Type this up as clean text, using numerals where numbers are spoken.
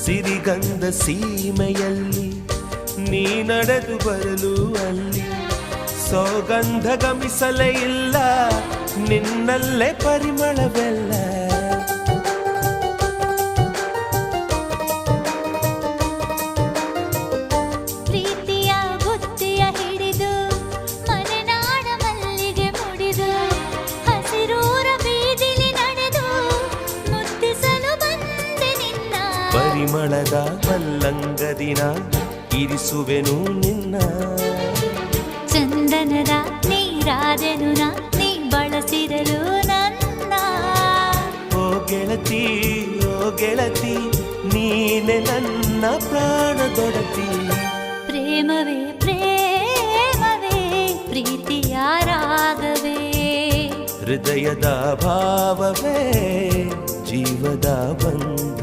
ಸಿರಿಗಂಧ ಸೀಮೆಯಲ್ಲಿ ನೀ ನಡೆದು ಬರಲು ಅಲ್ಲಿ ಸೌಗಂಧ ಗಮಿಸಲೇ ಇಲ್ಲ ನಿನ್ನಲ್ಲೇ ಪರಿಮಳವೆಲ್ಲ ಪ್ರೀತಿಯ ಬುತ್ತಿಯ ಹಿಡಿದು ಮಲೆನಾಡ ಮಲ್ಲಿಗೆ ಮುಡಿದು ಹಸಿರೂರ ಬೀದಿಲಿ ನಡೆದು ಮುತ್ತಿಸಲು ಬಂದೆ ನಿನ್ನ ಪರಿಮಳದ ಮಲ್ಲಂಗದಿನ ಇರಿಸುವೆನು ನಿನ್ನ ಚಂದನದ ನೀರಾದೆನು ನೀ ಬಳಸಿರಲು ನನ್ನ ಓ ಗೆಳತಿ ಓ ಗೆಳತಿ ನೀನೆ ನನ್ನ ಪ್ರಾಣದೊಡತಿ ಪ್ರೇಮವೇ ಪ್ರೇಮವೇ ಪ್ರೀತಿಯ ರಾಗವೇ ಹೃದಯದ ಭಾವವೇ ಜೀವದ ಬಂಧ